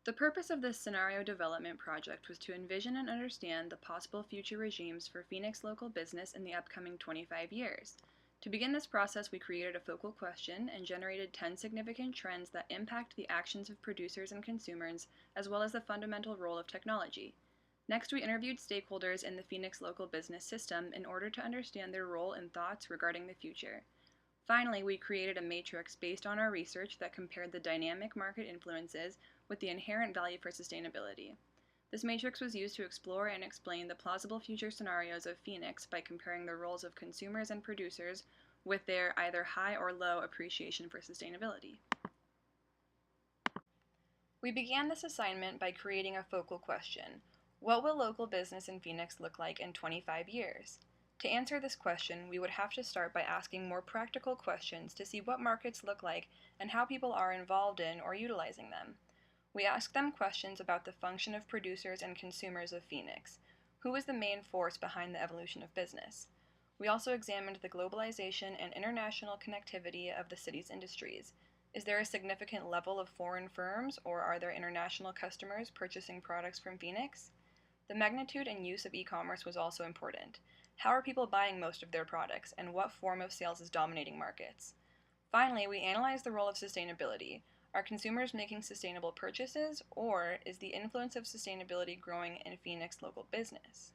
The purpose of this scenario development project was to envision and understand the possible future regimes for Phoenix local business in the upcoming 25 years. To begin this process, we created a focal question and generated 10 significant trends that impact the actions of producers and consumers, as well as the fundamental role of technology. Next, we interviewed stakeholders in the Phoenix local business system in order to understand their role and thoughts regarding the future. Finally, we created a matrix based on our research that compared the dynamic market influences with the inherent value for sustainability. This matrix was used to explore and explain the plausible future scenarios of Phoenix by comparing the roles of consumers and producers with their either high or low appreciation for sustainability. We began this assignment by creating a focal question. What will local business in Phoenix look like in 25 years? To answer this question, we would have to start by asking more practical questions to see what markets look like and how people are involved in or utilizing them. We asked them questions about the function of producers and consumers of Phoenix. Who is the main force behind the evolution of business? We also examined the globalization and international connectivity of the city's industries. Is there a significant level of foreign firms, or are there international customers purchasing products from Phoenix? The magnitude and use of e-commerce was also important. How are people buying most of their products, and what form of sales is dominating markets? Finally, we analyzed the role of sustainability. Are consumers making sustainable purchases, or is the influence of sustainability growing in Phoenix local business?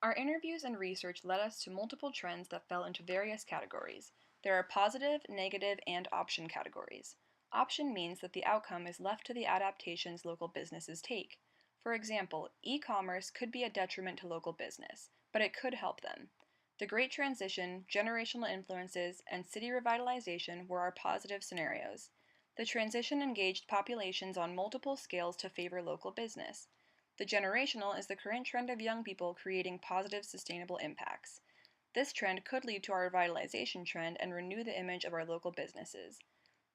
Our interviews and research led us to multiple trends that fell into various categories. There are positive, negative, and option categories. Option means that the outcome is left to the adaptations local businesses take. For example, e-commerce could be a detriment to local business, but it could help them. The Great Transition, generational influences, and city revitalization were our positive scenarios. The transition engaged populations on multiple scales to favor local business. The generational is the current trend of young people creating positive, sustainable impacts. This trend could lead to our revitalization trend and renew the image of our local businesses.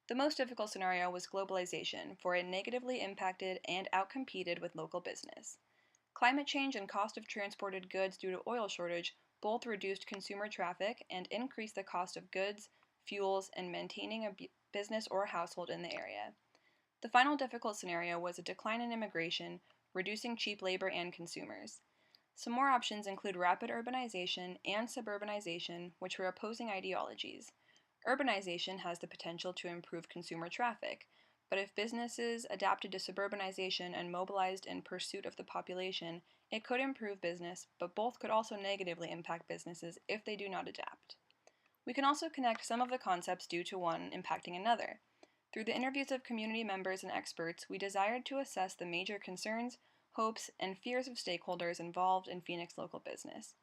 The most difficult scenario was globalization, for it negatively impacted and outcompeted with local business. Climate change and cost of transported goods due to oil shortage both reduced consumer traffic and increased the cost of goods, fuels, and maintaining a business or household in the area. The final difficult scenario was a decline in immigration, reducing cheap labor and consumers. Some more options include rapid urbanization and suburbanization, which were opposing ideologies. Urbanization has the potential to improve consumer traffic, but if businesses adapted to suburbanization and mobilized in pursuit of the population, it could improve business, but both could also negatively impact businesses if they do not adapt. We can also connect some of the concepts due to one impacting another. Through the interviews of community members and experts, we desired to assess the major concerns, hopes, and fears of stakeholders involved in Phoenix local business.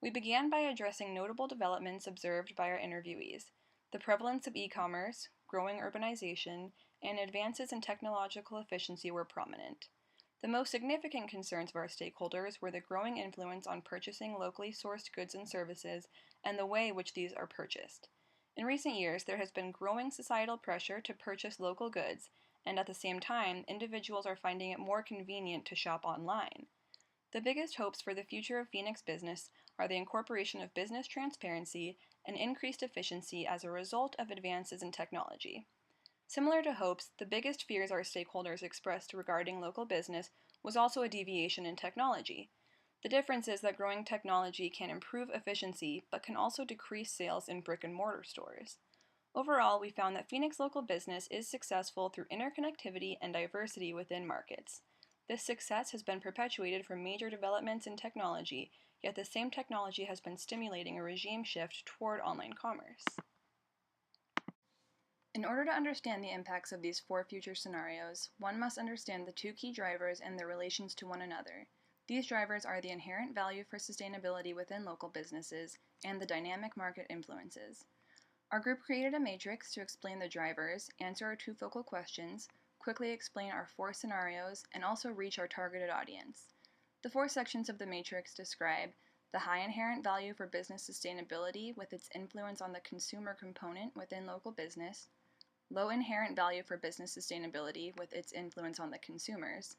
We began by addressing notable developments observed by our interviewees. The prevalence of e-commerce, growing urbanization, and advances in technological efficiency were prominent. The most significant concerns of our stakeholders were the growing influence on purchasing locally sourced goods and services and the way which these are purchased. In recent years, there has been growing societal pressure to purchase local goods, and at the same time, individuals are finding it more convenient to shop online. The biggest hopes for the future of Phoenix business are the incorporation of business transparency and increased efficiency as a result of advances in technology. Similar to hopes, the biggest fears our stakeholders expressed regarding local business was also a deviation in technology. The difference is that growing technology can improve efficiency, but can also decrease sales in brick-and-mortar stores. Overall, we found that Phoenix local business is successful through interconnectivity and diversity within markets. This success has been perpetuated from major developments in technology, yet the same technology has been stimulating a regime shift toward online commerce. In order to understand the impacts of these four future scenarios, one must understand the two key drivers and their relations to one another. These drivers are the inherent value for sustainability within local businesses and the dynamic market influences. Our group created a matrix to explain the drivers, answer our two focal questions, quickly explain our four scenarios, and also reach our targeted audience. The four sections of the matrix describe the high inherent value for business sustainability with its influence on the consumer component within local business, low inherent value for business sustainability with its influence on the consumers,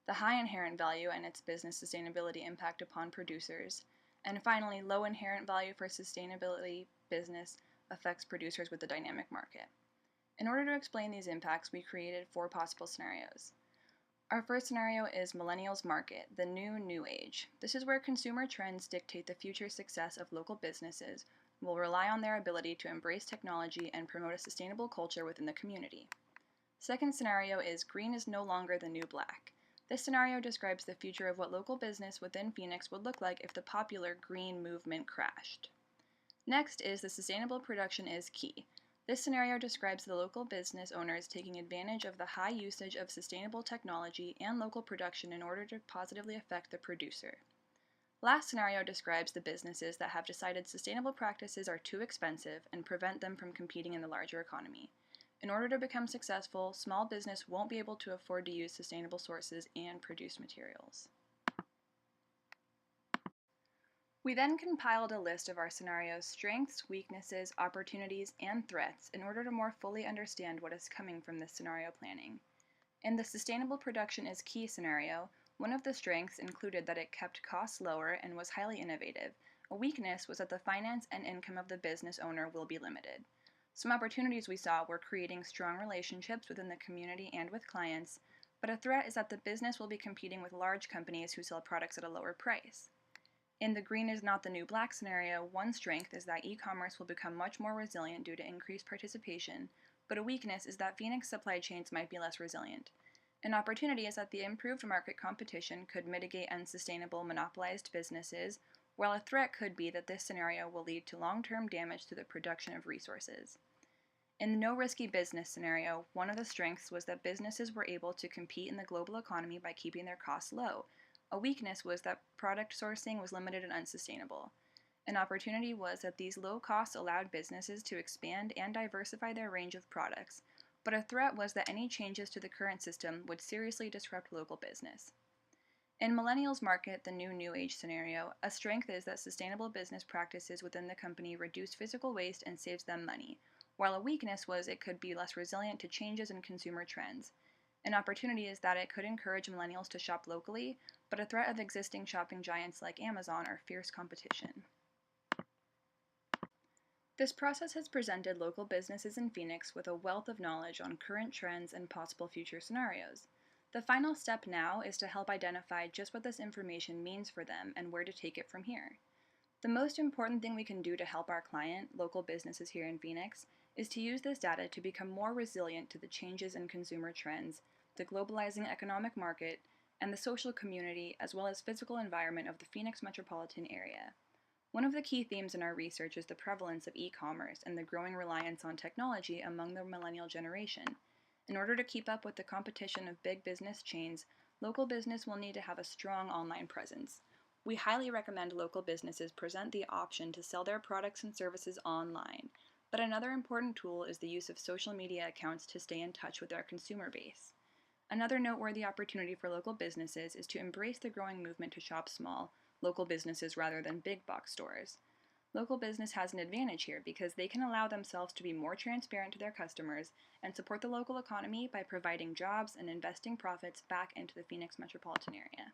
the high inherent value and its business sustainability impact upon producers, and finally, low inherent value for sustainability business affects producers with the dynamic market. In order to explain these impacts, we created 4 possible scenarios. Our first scenario is Millennials Market, the new age. This is where consumer trends dictate the future success of local businesses, will rely on their ability to embrace technology and promote a sustainable culture within the community. Second scenario is Green is no longer the new black. This scenario describes the future of what local business within Phoenix would look like if the popular green movement crashed. Next is the sustainable production is key. This scenario describes the local business owners taking advantage of the high usage of sustainable technology and local production in order to positively affect the producer. Last scenario describes the businesses that have decided sustainable practices are too expensive and prevent them from competing in the larger economy. In order to become successful, small business won't be able to afford to use sustainable sources and produce materials. We then compiled a list of our scenario's strengths, weaknesses, opportunities, and threats in order to more fully understand what is coming from this scenario planning. In the sustainable production is key scenario, one of the strengths included that it kept costs lower and was highly innovative. A weakness was that the finance and income of the business owner will be limited. Some opportunities we saw were creating strong relationships within the community and with clients, but a threat is that the business will be competing with large companies who sell products at a lower price. In the green is not the new black scenario, one strength is that e-commerce will become much more resilient due to increased participation, but a weakness is that Phoenix supply chains might be less resilient. An opportunity is that the improved market competition could mitigate unsustainable monopolized businesses, while a threat could be that this scenario will lead to long-term damage to the production of resources. In the no risky business scenario, one of the strengths was that businesses were able to compete in the global economy by keeping their costs low. A weakness was that product sourcing was limited and unsustainable. An opportunity was that these low costs allowed businesses to expand and diversify their range of products, but a threat was that any changes to the current system would seriously disrupt local business. In Millennials Market, the new age scenario, a strength is that sustainable business practices within the company reduce physical waste and saves them money, while a weakness was it could be less resilient to changes in consumer trends. An opportunity is that it could encourage millennials to shop locally, but a threat of existing shopping giants like Amazon are fierce competition. This process has presented local businesses in Phoenix with a wealth of knowledge on current trends and possible future scenarios. The final step now is to help identify just what this information means for them and where to take it from here. The most important thing we can do to help our client, local businesses here in Phoenix, is to use this data to become more resilient to the changes in consumer trends, the globalizing economic market, and the social community as well as physical environment of the Phoenix metropolitan area. One of the key themes in our research is the prevalence of e-commerce and the growing reliance on technology among the millennial generation. In order to keep up with the competition of big business chains, local business will need to have a strong online presence. We highly recommend local businesses present the option to sell their products and services online, but another important tool is the use of social media accounts to stay in touch with our consumer base. Another noteworthy opportunity for local businesses is to embrace the growing movement to shop small, local businesses rather than big box stores. Local business has an advantage here because they can allow themselves to be more transparent to their customers and support the local economy by providing jobs and investing profits back into the Phoenix metropolitan area.